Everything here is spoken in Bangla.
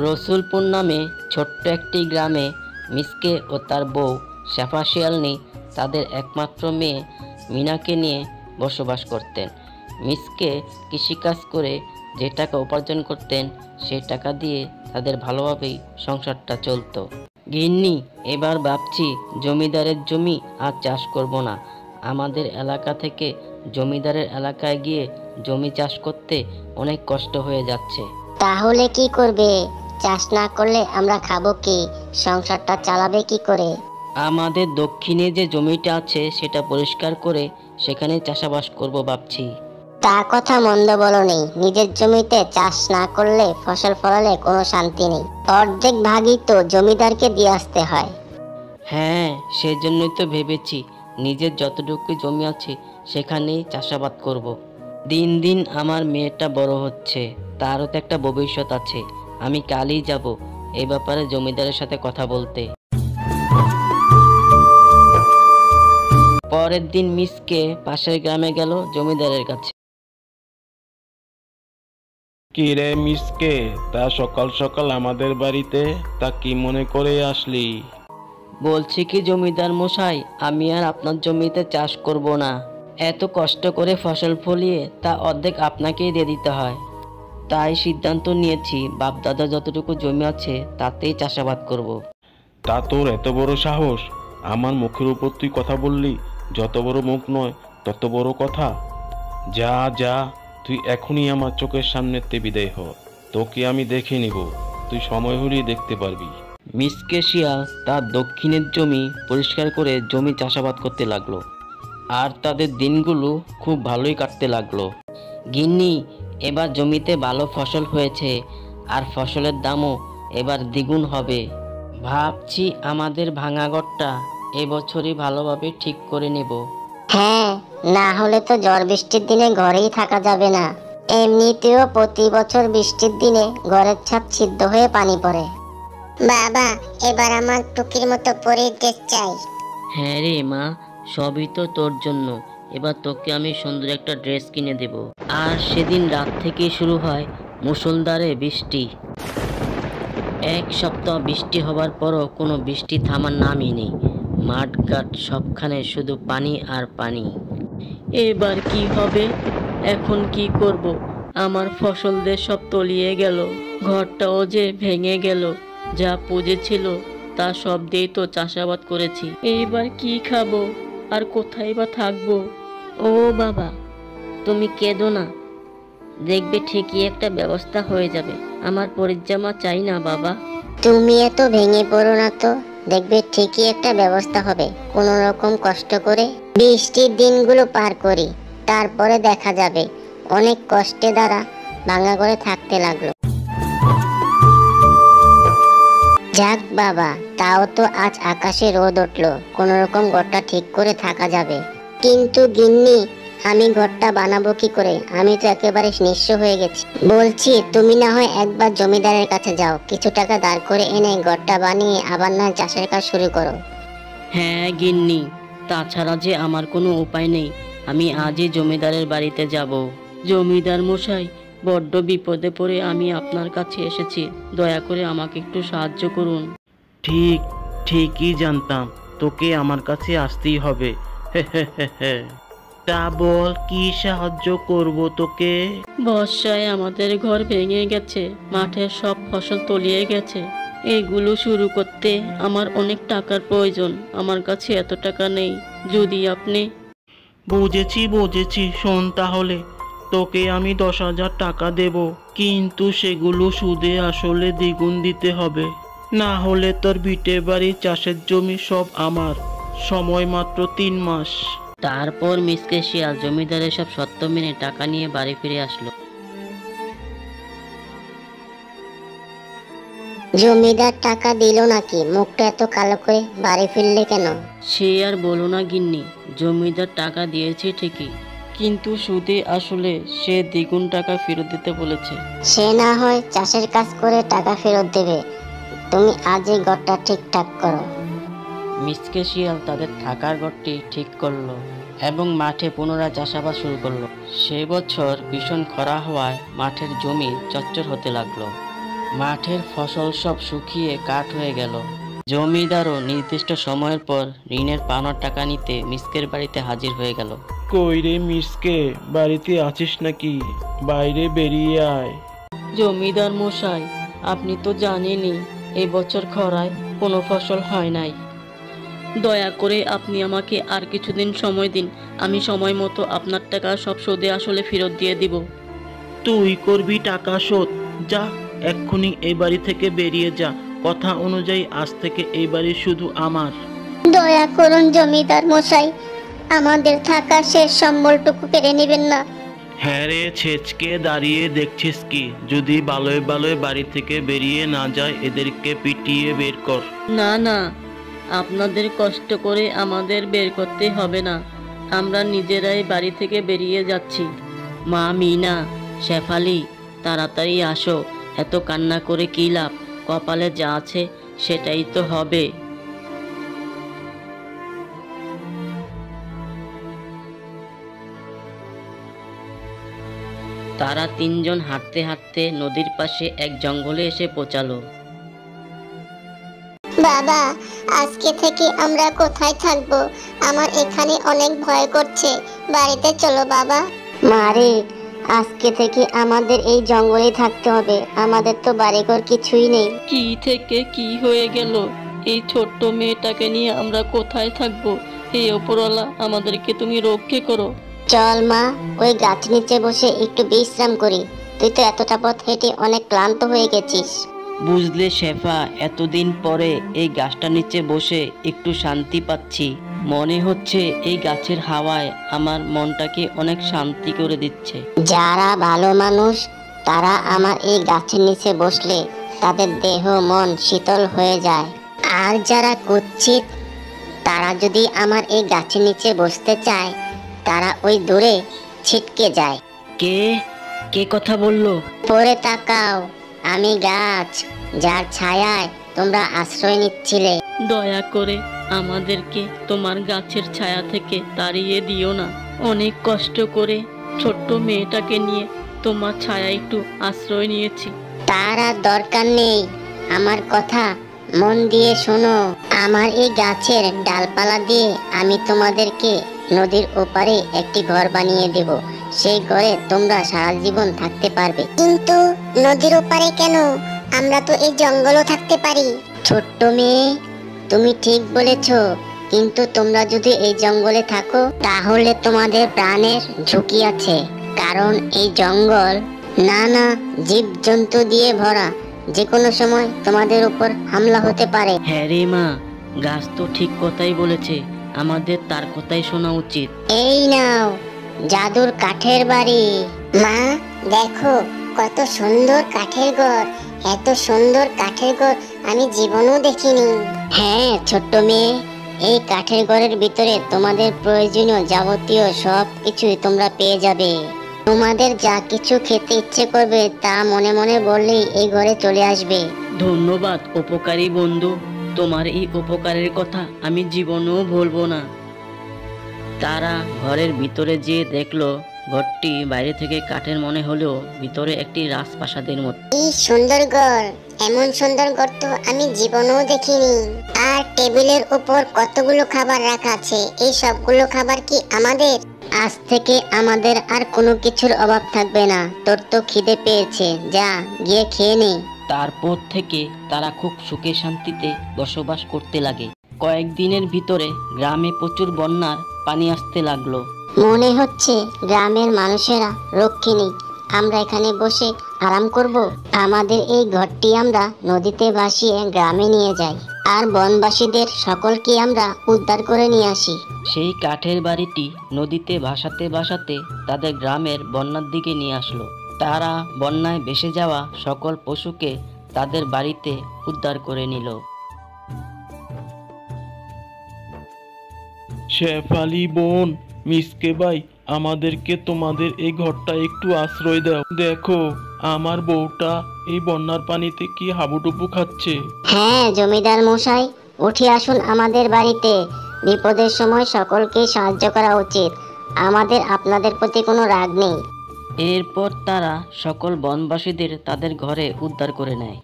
রসুলপুর নামে ছোট্ট একটি গ্রামে মিসকে ও তার বউ শেফা শিয়ালনি তাদের একমাত্র মেয়ে মিনাকে নিয়ে বসবাস করতেন। মিসকে কৃষিকাজ করে যে টাকা উপার্জন করতেন সেই টাকা দিয়ে তাদের ভালোভাবেই সংসারটা চলতো। গিন্নি, এবার ভাবছি জমিদারের জমি আর চাষ করব না। আমাদের এলাকা থেকে জমিদারের এলাকায় গিয়ে জমি চাষ করতে অনেক কষ্ট হয়ে যাচ্ছে। তাহলে কি করবে? চাষ না করলে আমরা খাবো কি? সংসারটা চালাবে কি করে? আমাদের দক্ষিণে যে জমিটা আছে সেটা পরিষ্কার করে সেখানে চাষাবাস করব ভাবছি। তা কথা মন্দ বলনি। নিজের জমিতে চাষ না করলে ফসল ফলালে কোনো শান্তি নেই। অর্ধেক ভাগই তো জমিদারকে দিয়ে আসতে হয়। হ্যাঁ, সেজন্যই তো ভেবেছি নিজের যতটুকু জমি আছে সেখানেই চাষাবাদ করব। দিন দিন আমার মেয়েটা বড় হচ্ছে, তারও তো একটা ভবিষ্যৎ আছে। আমি কালই যাব এই ব্যাপারে জমিদারের সাথে কথা বলতে। পরের দিন মিসকে পাশের গ্রামে গেল জমিদারের কাছে। কি রে মিসকে, তা সকাল সকাল আমাদের বাড়িতে তা কি মনে করে আসলি? বলছি কি জমিদার মশাই, আমি আর আপনার জমিতে চাষ করব না। এত কষ্ট করে ফসল ফলিয়ে তা অর্ধেক আপনাকেই দিয়ে দিতে হয়। তাই সিদ্ধান্ত নিয়েছি বাপদাদা যতটুকু জমি আছে তাতেই চাষাবাদ করব। তা তোর এত বড় সাহস? আমার মুখের উপর তুই কথা বললি? যত বড় মুখ নয় তত বড় কথা। যা যা, তুই এখনই আমার চোখের সামনেতে বিদায় হ। তোকে আমি দেখে নিব, তুই সময় হলেই দেখতে পারবি। মিসকে শিয়াল তার দক্ষিণের জমি পরিষ্কার করে জমি চাষাবাদ করতে লাগলো, আর তাদের দিনগুলো খুব ভালোই কাটতে লাগলো। গিন্নি, এবার জমিতে ভালো ফসল হয়েছে, আর ফসলের দামও এবার দ্বিগুণ হবে। ভাবছি আমাদের ভাঙা ঘরটা এবছরই ভালোভাবে ঠিক করে নেব। হ্যাঁ, না হলে তো ঝড় বৃষ্টির দিনে ঘরেই থাকা যাবে না। এমনিতেও প্রতি বছর বৃষ্টির দিনে ঘরের ছাদ ছিদ্র হয়ে পানি পড়ে। বাবা, এবার আমার টুকির মতো পরে ড্রেস চাই। হ্যাঁ রে মা, সবই তো তোর জন্য। এবার তোকে আমি সুন্দর একটা ড্রেস কিনে দেব। আর সেদিন রাত থেকে শুরু হয় মুষলধারে বৃষ্টি। এক সপ্তাহ বৃষ্টি হবার পরও কোনো বৃষ্টি থামার নামই নেই। মাঠঘাট সবখানে শুধু পানি আর পানি। এবার কি হবে? এখন কি করব? আমার ফসলদের সব তলিয়ে গেল, ঘরটাও যে ভেঙে গেল। যা পুঁজি ছিল তা সব দিয়েই তো চাষাবাদ করেছি। এইবার কি খাবো আর কোথায় বা থাকবো? ও বাবা, তুমি কেঁদো না, দেখবে ঠিকই একটা ব্যবস্থা হয়ে যাবে। আমার পরিজামা চাই না বাবা। তুমি এত ভেঙে পড়ো না তো, দেখবে ঠিকই একটা ব্যবস্থা হবে। কোনো রকম কষ্ট করে বৃষ্টির দিনগুলো পার করি, তারপরে দেখা যাবে। অনেক কষ্টে দ্বারা ভাঙা করে থাকতে লাগলো। যাক বাবা, তাও তো আজ আকাশে রোদ উঠলো, কোনো রকম ঘরটা ঠিক করে থাকা যাবে। কিন্তু গিন্নি, আমি ঘরটা বানাবো কি করে? আমি তো একেবারে নিঃস্ব হয়ে গেছি। বলছি তুমি না হয় একবার জমিদারের কাছে যাও, কিছু টাকা দাঁড় করে এনে ঘরটা বানিয়ে আবার না চাষের কাজ শুরু করো। হ্যাঁ গিন্নি, তাছাড়া যে আমার কোনো উপায় নেই। আমি আজই জমিদারের বাড়িতে যাব। জমিদার মশাই, বড্ড বিপদে পড়ে আমি আপনার কাছে এসেছি, দয়া করে আমাকে একটু সাহায্য করুন। ঠিকই জানতাম তোকে আমার কাছে আসতেই হবে। তা বল, কি সাহায্য করব তোকে? বর্ষায় আমাদের ঘর ভেঙে গেছে, মাঠের সব ফসল তলিয়ে গেছে। এগুলো শুরু করতে আমার অনেক টাকার প্রয়োজন। আমার কাছে এত টাকা নেই, যদি আপনি... বুঝেছি, শোন তাহলে, তোকে আমি 10,000 টাকা দেব, কিন্তু সেগুলো সুদে আসলে দ্বিগুণ দিতে হবে। না হলে তোর ভিটে বাড়ি চাষের জমি সব আমার। সময় মাত্র 3 মাস। তারপর মিসকে শিয়াল জমিদারের সব শর্ত মেনে টাকা নিয়ে বাড়ি ফিরে আসলো। জমিদার টাকা দিল নাকি? মুখটা এত কালো করে বাড়ি ফিরলে কেন? সে আর বলো না গিন্নি, জমিদার টাকা দিয়েছে ঠিকই, কিন্তু সুদে আসলে সে দ্বিগুণ টাকা ফেরত দিতে বলেছে। সে না হয় চাষের কাজ করে টাকা ফেরত দেবে, তুমি আজই ঘরটা ঠিকঠাক করো। মিসকে শিয়াল তাদের থাকার ঘরটি ঠিক করলো এবং মাঠে পুনরায় চাষাবাদ শুরু করলো। সে বছর ভীষণ খরা হওয়ায় মাঠের জমি চচ্চর হতে লাগলো। মাঠের ফসল সব শুকিয়ে কাঠ হয়ে গেল। জমিদারও নির্দিষ্ট সময়ের পর ঋণের পাওনার টাকা নিতে মিসকের বাড়িতে হাজির হয়ে গেল। কই রে মিসকে, বাড়িতে আছিস নাকি? বাইরে বেরিয়ে আয়। জমিদার মশাই, আপনি তো জানেনই এবছর খরায় কোনো ফসল হয় নাই। দয়া করে আপনি আমাকে আর কিছুদিন সময় দিন, আমি সময় মতো আপনার টাকা সব সুদে আসলে ফেরত দিয়ে দিব। তুই করবি টাকা শোধ? যা, এক্ষুনি এই বাড়ি থেকে বেরিয়ে যা। কথা অনুযায়ী আজ থেকে এই বাড়ি শুধু আমার। দয়া করুন জমিদার মশাই, আমাদের থাকা শেষ সম্বলটুকু কেড়ে নেবেন না। হ্যাঁ রে, ছেচকে দাঁড়িয়ে দেখছিস কি? যদি বালয়ে বালয়ে বাড়ি থেকে বেরিয়ে না যায় এদেরকে পিটিয়ে বের কর। না না, আপনাদের কষ্ট করে আমাদের বের করতে হবে না, আমরা নিজেরাই বাড়ি থেকে বেরিয়ে যাচ্ছি। মা মিনা, শেফালি, তাড়াতাড়ি আসো, এত কান্না করে কী লাভ? কপালে যা আছে সেটাই তো হবে। তারা তিনজন হাঁটতে হাঁটতে নদীর পাশে এক জঙ্গলে এসে পৌঁছালো। বাবা, আজকে থেকে আমরা কোথায় থাকবো? আমার এখানে অনেক ভয় করছে, বাড়িতে চলো বাবা। মারে, আজকে থেকে আমাদের এই জঙ্গলে থাকতে হবে, আমাদের তো বাড়িঘর কিছুই নেই। কি থেকে কি হয়ে গেল? এই ছোট্ট মেয়েটাকে নিয়ে আমরা কোথায় থাকবো? এই ওপরওয়ালা, আমাদেরকে তুমি রক্ষে করো। চল মা, ওই গাছ নিচে বসে একটু বিশ্রাম করি। তুই তো এতটা পথ হেঁটে অনেক ক্লান্ত হয়ে গেছিস। বুঝলে শেফা, এতদিন পরে এই গাছটার নিচে বসে একটু শান্তি পাচ্ছি। মনে হচ্ছে এই গাছের হাওয়ায় আমার মনটাকে অনেক শান্তি করে দিচ্ছে। যারা ভালো মানুষ তারা আমার এই গাছের নিচে বসলে তাদের দেহ মন শীতল হয়ে যায়, আর যারা কুৎসিত তারা যদি আমার এই গাছের নিচে বসতে চায় তারা ওই দূরে ছিটকে যায়। কে কে কথা বললো? পরে তাকাও, আমি গাছ, যার ছায়ায় তোমরা আশ্রয় নিচ্ছিলে। দয়া করে আমাদেরকে তোমার গাছের ছায়া থেকে তাড়িয়ে দিও না। অনেক কষ্ট করে ছোট্ট মেয়েটাকে নিয়ে তোমার ছায়া একটু আশ্রয় নিয়েছি। তার আর দরকার নেই, আমার কথা মন দিয়ে শোনো। আমার এই গাছের ডালপালা দিয়ে আমি তোমাদেরকে নদীর ওপারে একটি ঘর বানিয়ে দেব, সেই ঘরে তোমরা সারা জীবন থাকতে পারবে। কিন্তু নদীর ওপারে কেন? আমরা তো এই জঙ্গলও থাকতে পারি। ছোট্ট মেয়ে, তুমি ঠিক বলেছ, কিন্তু তোমরা যদি এই জঙ্গলে থাকো তাহলে তোমাদের প্রাণের ঝুঁকি আছে, কারণ এই জঙ্গল নানা জীবজন্তু দিয়ে ভরা, যে কোনো সময় তোমাদের উপর হামলা হতে পারে। হ্যাঁ রে মা, গাছ তো ঠিক কথাই বলেছে, আমাদের তার কথাই শোনা উচিত। এই নাও জাদুর কাঠের বাড়ি। মা দেখো, কত সুন্দর কাঠের ঘর, এত সুন্দর কাঠের ঘর আমি জীবনেও দেখিনি। হ্যাঁ ছোট্ট মেয়ে, এই কাঠের ঘরের ভিতরে তোমাদের প্রয়োজনীয় যাবতীয় সব কিছুই তোমরা পেয়ে যাবে। তোমাদের যা কিছু খেতে ইচ্ছে করবে তা মনে মনে বললেই এই ঘরে চলে আসবে। ধন্যবাদ উপকারী বন্ধু, তোমার এই উপকারের কথা আমি জীবনেও ভুলবো না। তারা ঘরের ভিতরে যেয়ে দেখলো ঘরটি বাইরে থেকে কাঠের মনে হলেও ভিতরে একটি রাজপ্রাসাদের মতো। এই সুন্দর ঘর, এমন সুন্দর ঘর তো আমি জীবনেও দেখিনি। আর টেবিলের উপর কতগুলো খাবার রাখা আছে, এই সবগুলো খাবার কি আমাদের? আজ থেকে আমাদের আর কোনো কিছুর অভাব থাকবে না। তোর তো খিদে পেয়েছে, যা গিয়ে খেয়ে নে। তারপর থেকে তারা খুব সুখে শান্তিতে বসবাস করতে লাগে। কয়েকদিনের ভিতরে গ্রামে প্রচুর বন্যার পানি আসতে লাগলো। মনে হচ্ছে গ্রামের মানুষেরা রক্ষী নেই, আমরা এখানে বসে আরাম করব। আমাদের এই ঘরটি আমরা নদীতে ভাসিয়ে গ্রামে নিয়ে যাই, আর বনবাসীদের সকলকে আমরা উদ্ধার করে নিয়ে আসি। সেই কাঠের বাড়িটি নদীতে ভাসাতে ভাসাতে তাদের গ্রামের বন্যার দিকে নিয়ে আসলো। তারা বন্যায় ভেসে যাওয়া সকল পশুকে তাদের বাড়িতে উদ্ধার করে নিল। শেফালি বোন, মিসকে ভাই, আমাদেরকে তোমাদের এই ঘরটা একটু আশ্রয় দাও। দেখো আমার বউটা এই বন্যার পানিতে কি হাবুডুবু খাচ্ছে। হ্যাঁ জমিদার মশাই, উঠে আসুন আমাদের বাড়িতে। বিপদের সময় সকলকে সাহায্য করা উচিত, আমাদের আপনাদের প্রতি কোনো রাগ নেই। এরপর তারা সকল বনবাসীদের তাদের ঘরে উদ্ধার করে নেয়।